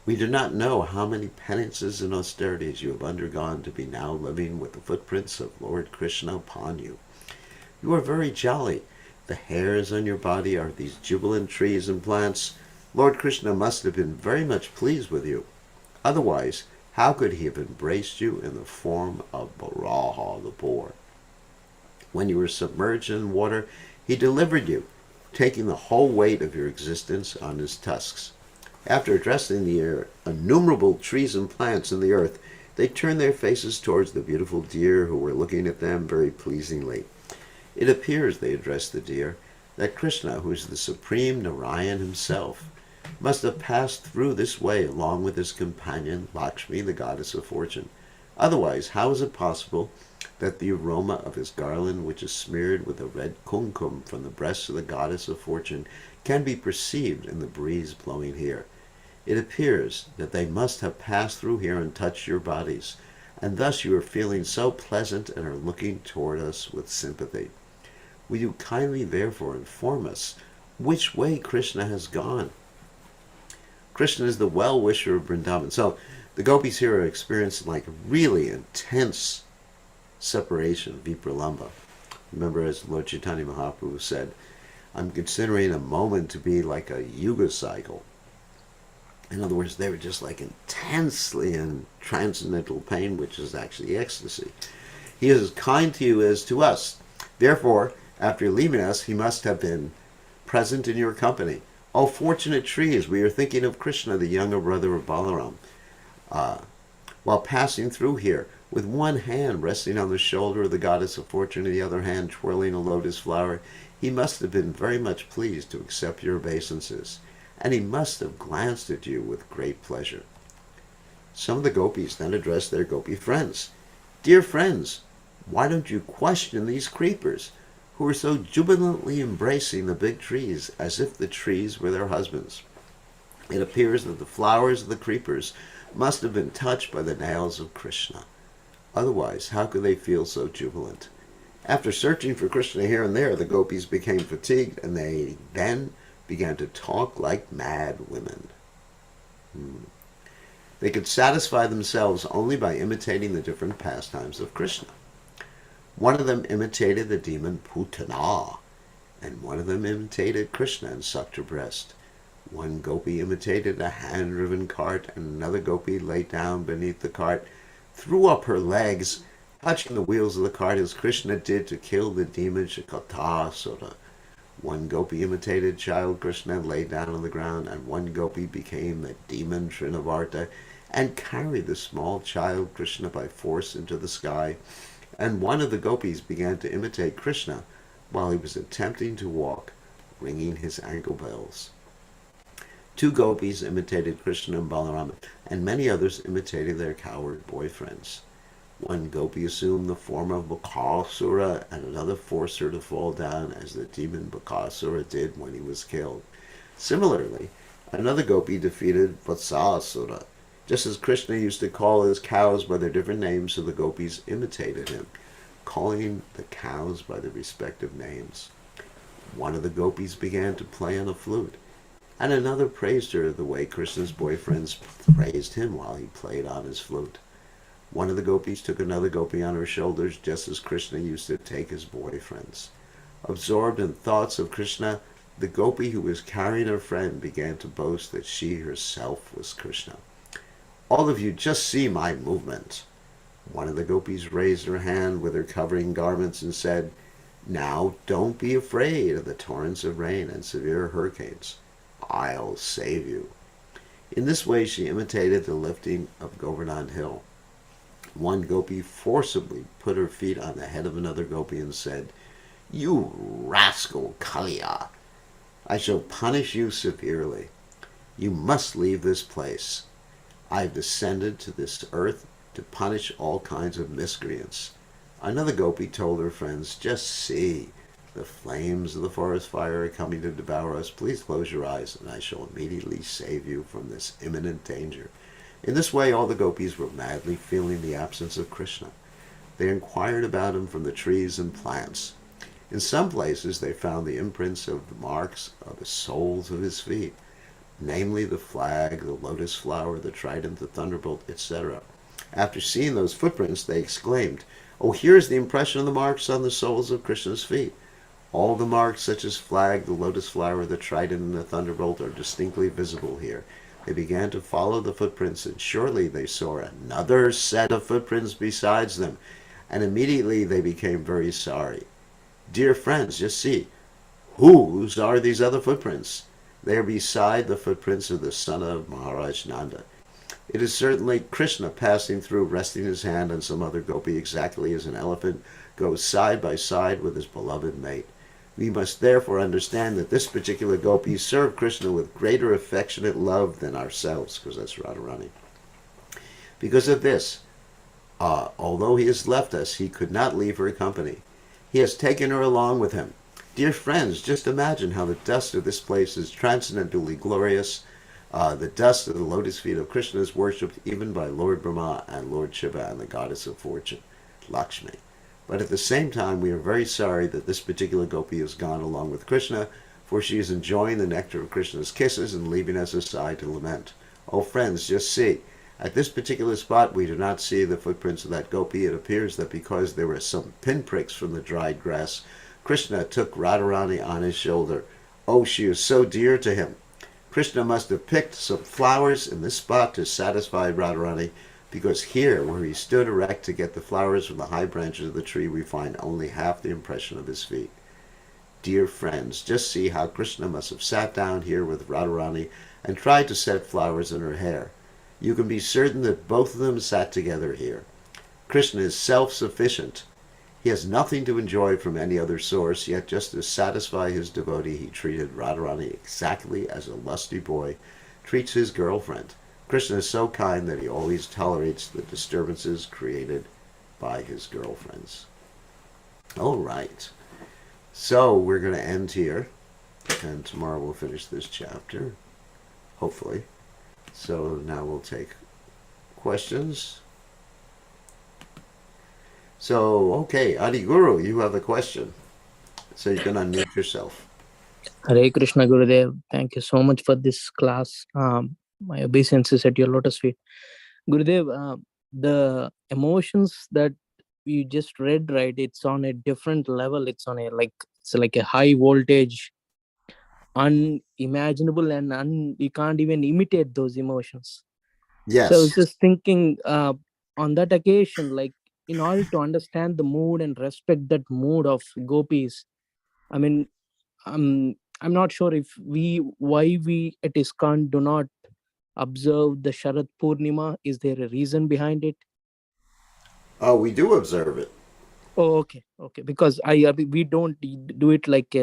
we do not know how many penances and austerities you have undergone to be now living with the footprints of Lord Krishna upon you. You are very jolly. The hairs on your body are these jubilant trees and plants. Lord Krishna must have been very much pleased with you. Otherwise, how could he have embraced you in the form of Varaha, the boar? When you were submerged in water, he delivered you, taking the whole weight of your existence on his tusks. After addressing the innumerable trees and plants in the earth, they turned their faces towards the beautiful deer who were looking at them very pleasingly. It appears, they addressed the deer, that Krishna, who is the supreme Narayan himself, must have passed through this way along with his companion Lakshmi, the goddess of fortune. Otherwise, how is it possible that the aroma of his garland, which is smeared with a red kumkum from the breast of the goddess of fortune, can be perceived in the breeze blowing here? It appears that they must have passed through here and touched your bodies. and thus you are feeling so pleasant and are looking toward us with sympathy. Will you kindly therefore inform us which way Krishna has gone? Krishna is the well-wisher of Vrindavan. So the gopis here are experiencing like really intense separation, vipralamba. Remember, as Lord Chaitanya Mahaprabhu said, I'm considering a moment to be like a yuga cycle. In other words, they were just like intensely in transcendental pain, which is actually ecstasy. He is as kind to you as to us. Therefore, after leaving us, he must have been present in your company. O fortunate trees, we are thinking of Krishna, the younger brother of Balaram. While passing through here, with one hand resting on the shoulder of the goddess of fortune and the other hand twirling a lotus flower, he must have been very much pleased to accept your obeisances, and he must have glanced at you with great pleasure. Some of the gopis then addressed their gopi friends. Dear friends, why don't you question these creepers, who are so jubilantly embracing the big trees as if the trees were their husbands? It appears that the flowers of the creepers must have been touched by the nails of Krishna. Otherwise, how could they feel so jubilant? After searching for Krishna here and there, the gopis became fatigued, and they then began to talk like mad women. They could satisfy themselves only by imitating the different pastimes of Krishna. One of them imitated the demon Putana, and one of them imitated Krishna and sucked her breast. One gopi imitated a hand-driven cart, and another gopi lay down beneath the cart, threw up her legs, touching the wheels of the cart as Krishna did to kill the demon Shakatasura. One gopi imitated child Krishna and lay down on the ground, and one gopi became the demon Trinavarta and carried the small child Krishna by force into the sky. And one of the gopis began to imitate Krishna while he was attempting to walk, ringing his ankle bells. Two gopis imitated Krishna and Balarama, and many others imitated their coward boyfriends. One gopi assumed the form of Bakasura, and another forced her to fall down as the demon Bakasura did when he was killed. Similarly, another gopi defeated Vatsasura, just as Krishna used to call his cows by their different names, so the gopis imitated him, calling the cows by their respective names. One of the gopis began to play on a flute, and another praised her the way Krishna's boyfriends praised him while he played on his flute. One of the gopis took another gopi on her shoulders, just as Krishna used to take his boyfriends. Absorbed in thoughts of Krishna, the gopi who was carrying her friend began to boast that she herself was Krishna. All of you just see my movement. One of the gopis raised her hand with her covering garments and said, Now don't be afraid of the torrents of rain and severe hurricanes. I'll save you. In this way she imitated the lifting of Govardhan Hill. One gopi forcibly put her feet on the head of another gopi and said, You rascal Kaliya, I shall punish you severely. You must leave this place. I have descended to this earth to punish all kinds of miscreants. Another gopi told her friends, Just see, the flames of the forest fire are coming to devour us. Please close your eyes, and I shall immediately save you from this imminent danger. In this way, all the gopis were madly feeling the absence of Krishna. They inquired about him from the trees and plants. In some places, they found the imprints of the marks of the soles of his feet, namely the flag, the lotus flower, the trident, the thunderbolt, etc. After seeing those footprints, they exclaimed, Oh, here's the impression of the marks on the soles of Krishna's feet. All the marks, such as flag, the lotus flower, the trident, and the thunderbolt, are distinctly visible here. They began to follow the footprints, and shortly they saw another set of footprints besides them, and immediately they became very sorry. Dear friends, just see, whose are these other footprints? They are beside the footprints of the son of Maharaj Nanda. It is certainly Krishna passing through, resting his hand on some other gopi, exactly as an elephant goes side by side with his beloved mate. We must therefore understand that this particular gopi served Krishna with greater affectionate love than ourselves, because that's Radharani. Because of this, although he has left us, he could not leave her company. He has taken her along with him. Dear friends, just imagine how the dust of this place is transcendently glorious. The dust of the lotus feet of Krishna is worshipped even by Lord Brahma and Lord Shiva and the goddess of fortune, Lakshmi. But at the same time, we are very sorry that this particular gopi has gone along with Krishna, for she is enjoying the nectar of Krishna's kisses and leaving us aside to lament. Oh, friends, just see. At this particular spot, we do not see the footprints of that gopi. It appears that because there were some pinpricks from the dried grass, Krishna took Radharani on his shoulder. Oh, she is so dear to him. Krishna must have picked some flowers in this spot to satisfy Radharani, because here, where he stood erect to get the flowers from the high branches of the tree, we find only half the impression of his feet. Dear friends, just see how Krishna must have sat down here with Radharani and tried to set flowers in her hair. You can be certain that both of them sat together here. Krishna is self-sufficient. He has nothing to enjoy from any other source, yet just to satisfy his devotee, he treated Radharani exactly as a lusty boy treats his girlfriend. Krishna is so kind that he always tolerates the disturbances created by his girlfriends. All right. So we're going to end here, and tomorrow we'll finish this chapter, hopefully. So now we'll take questions. So, okay, Adi Guru, you have a question. So you can unmute yourself. Hare Krishna Gurudev, thank you so much for this class. My obeisance is at your lotus feet. Gurudev, the emotions that you just read, right, it's on a different level. It's on a it's like a high voltage, unimaginable, and you can't even imitate those emotions. Yes. So I was just thinking, on that occasion, like in order to understand the mood and respect that mood of gopis, I mean, I'm not sure if why we at ISKCON do not observe the Sharad Purnima. Is there a reason behind it? Oh, we do observe it. Oh, okay. Because we don't do it like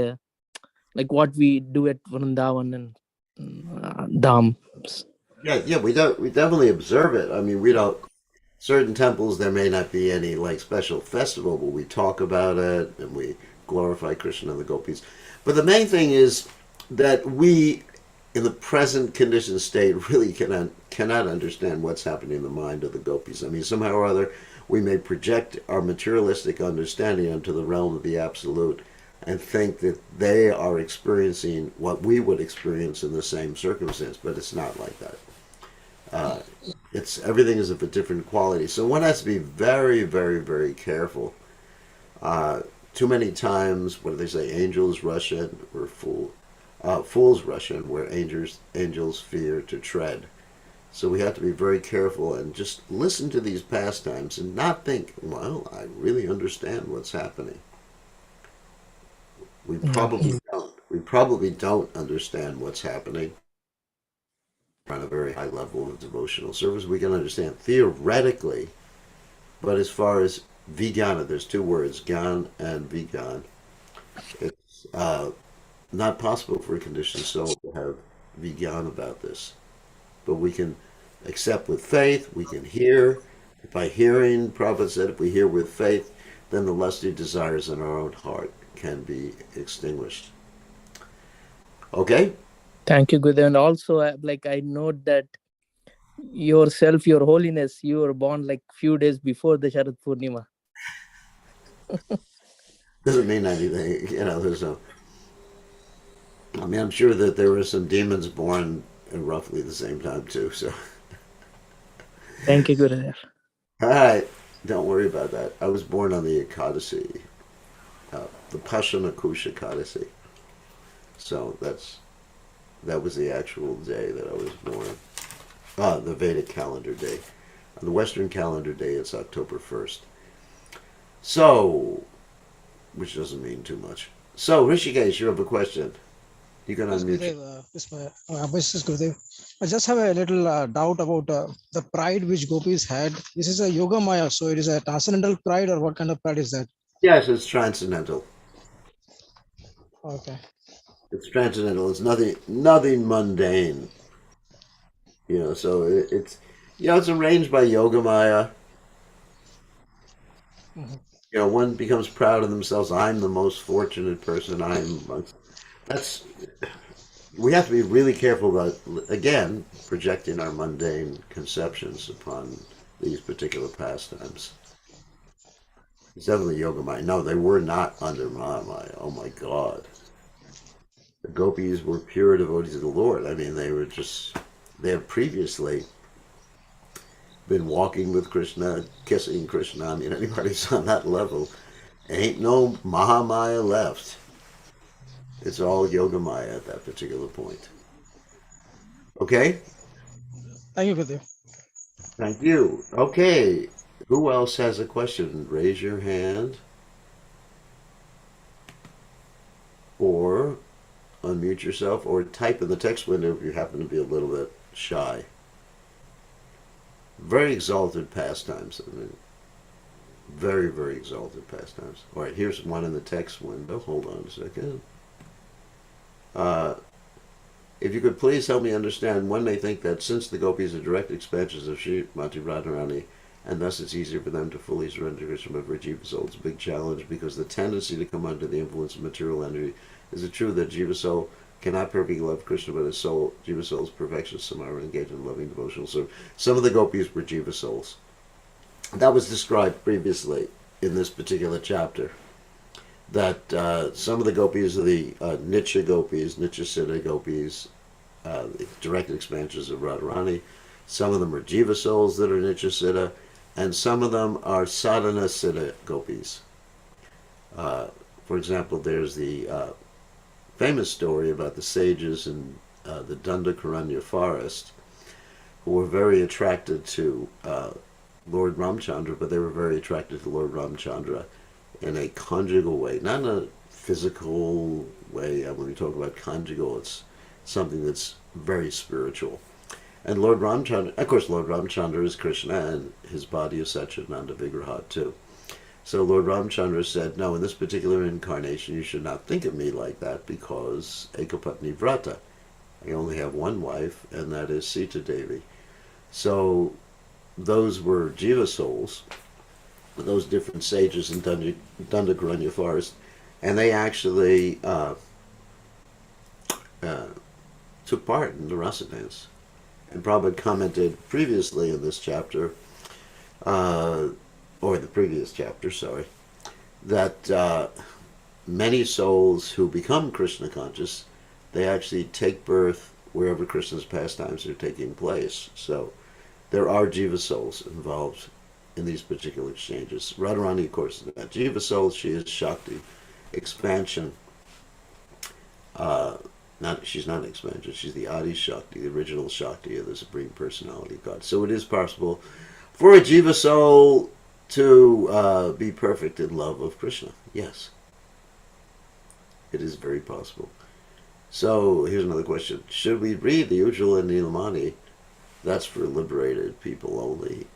what we do at Vrindavan and Dham. Yeah, we definitely observe it. I mean, we don't. Certain temples there may not be any like special festival, but we talk about it and we glorify Krishna and the gopis. But the main thing is that we, in the present conditioned state, really cannot understand what's happening in the mind of the gopis. I mean, somehow or other, we may project our materialistic understanding into the realm of the absolute and think that they are experiencing what we would experience in the same circumstance, but it's not like that. It's everything is of a different quality, so one has to be very, very, very careful. Too many times, what do they say? Angels rush in, or fools rush in, where angels fear to tread. So we have to be very careful and just listen to these pastimes and not think, well, I really understand what's happening. We probably don't. We probably don't understand what's happening on a very high level of devotional service. We can understand theoretically, but as far as vijnana, there's two words, gyan and vijnan. It's not possible for a conditioned soul to have vijnana about this. But we can accept with faith, we can hear. By hearing, Prabhupada said, if we hear with faith, then the lusty desires in our own heart can be extinguished. Okay? Thank you, Gurudev. And also, I note that yourself, your holiness, you were born like few days before the Sharad Purnima. Doesn't mean anything. There's no. I mean, I'm sure that there were some demons born at roughly the same time too. So, Thank you, Gurudev. all right, don't worry about that. I was born on the Ekadasi, the Pashanakush Ekadasi. So that was the actual day that I was born. The Vedic calendar day. On the Western calendar day, it's October 1st. So, which doesn't mean too much. So, Rishikesh, you have a question. You can Yes, unmute. Gurudev. Yes, Gurudev. I just have a little doubt about the pride which gopis had. This is a yoga maya, so it is a transcendental pride, or what kind of pride is that? Yes, it's transcendental. Okay. It's transcendental. It's nothing mundane. So it's arranged by Yoga Maya. One becomes proud of themselves. I'm the most fortunate person. That's we have to be really careful about, again, projecting our mundane conceptions upon these particular pastimes. It's definitely Yogamaya. No, they were not under Mahamaya. Oh my God. The gopis were pure devotees of the Lord. I mean, they had previously been walking with Krishna, kissing Krishna. I mean, anybody's on that level. Ain't no Mahamaya left. It's all Yogamaya at that particular point. Okay? Thank you, Gurudev. Thank you. Okay. Who else has a question? Raise your hand or unmute yourself or type in the text window if you happen to be a little bit shy. Very exalted pastimes. I mean, very, very exalted pastimes. All right, here's one in the text window. Hold on a second. If you could please help me understand, one may think that since the gopis are direct expansions of Srimati Radharani, and thus it's easier for them to fully surrender to Krishna, but for Jiva soul it's a big challenge because the tendency to come under the influence of material energy. Is it true that Jiva soul cannot perfectly love Krishna, but his soul, Jiva soul's perfection, somehow engaged in loving devotional service? Some of the gopis were Jiva souls. That was described previously in this particular chapter. That some of the gopis are the Nitya gopis, Nitya Siddha gopis, the direct expansions of Radharani. Some of them are Jiva souls that are Nitya Siddha, and some of them are Sadhana Siddha gopis. For example, there's the famous story about the sages in the Dandakaranya forest who were very attracted to Lord Ramchandra, but they were very attracted to Lord Ramchandra in a conjugal way, not in a physical way. When we talk about conjugal, it's something that's very spiritual. And Lord Ramchandra, of course, Lord Ramchandra is Krishna, and his body is Satchidananda Vigraha too. So Lord Ramchandra said, no, in this particular incarnation, you should not think of me like that because Ekapatni Vrata. I only have one wife, and that is Sita Devi. So those were Jiva souls, those different sages in Dandakaranya forest, and they actually took part in the Rasa dance. And Prabhupada commented previously in this chapter, or the previous chapter, sorry, that many souls who become Krishna conscious, they actually take birth wherever Krishna's pastimes are taking place. So there are Jiva souls involved in these particular exchanges. Radharani, of course, is not Jiva soul. She is Shakti, expansion. She's not an expansion. She's the Adi Shakti, the original Shakti of the Supreme Personality of God. So it is possible for a Jiva soul to be perfect in love of Krishna. Yes, it is very possible. So here's another question: should we read the Ujjvala Nilamani? That's for liberated people only.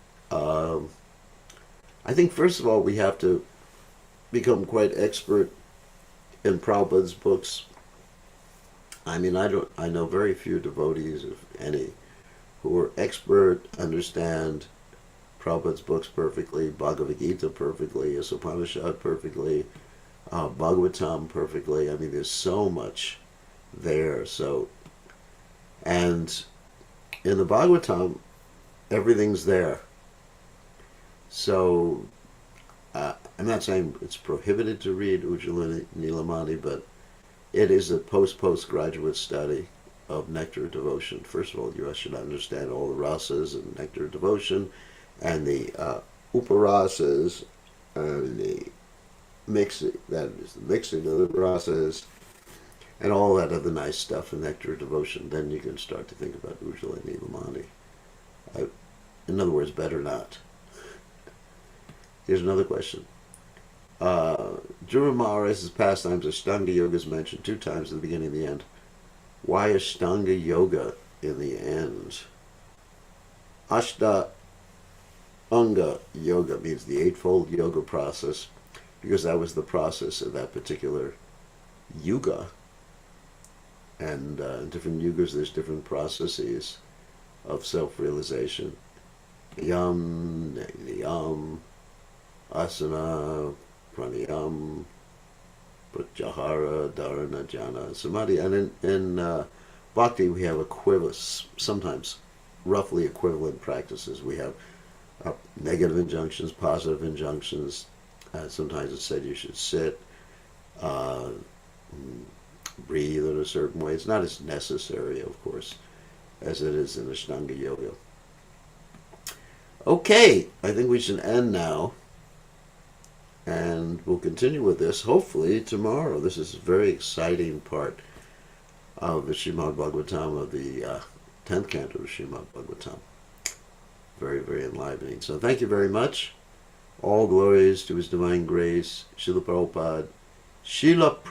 I think first of all we have to become quite expert in Prabhupada's books. I mean, I know very few devotees, if any, who are expert, understand Prabhupada's books perfectly, Bhagavad Gita perfectly, Upanishad perfectly, Bhagavatam perfectly. I mean, there's so much there. So, and in the Bhagavatam, everything's there. So, I'm not saying it's prohibited to read Ujjvala Nilamani, but it is a postgraduate study of nectar devotion. First of all, you should understand all the rasas and nectar devotion, and the uparasas, and the mixing, that is the mixing of the rasas, and all that other nice stuff in nectar devotion. Then you can start to think about Ujjvala Nilamani. In other words, better not. Here's another question. Dhruva Maharaj's pastimes, Ashtanga Yoga is mentioned 2 times at the beginning and the end. Why Ashtanga Yoga in the end? Ashta Anga Yoga means the eightfold yoga process, because that was the process of that particular yuga. And in different yugas, there's different processes of self-realization. Yam, niyam, asana, pranayam, Pratyahara, Dharana, Jhana, Samadhi. And in Bhakti, we have sometimes roughly equivalent practices. We have negative injunctions, positive injunctions. Sometimes it's said you should sit, uh, breathe in a certain way. It's not as necessary, of course, as it is in Ashtanga Yoga. Okay, I think we should end now. And we'll continue with this hopefully tomorrow. This is a very exciting part of the Srimad Bhagavatam, of the 10th canto of Srimad Bhagavatam. Very, very enlivening. So thank you very much. All glories to His Divine Grace, Srila Prabhupada. Srila Prabhupada.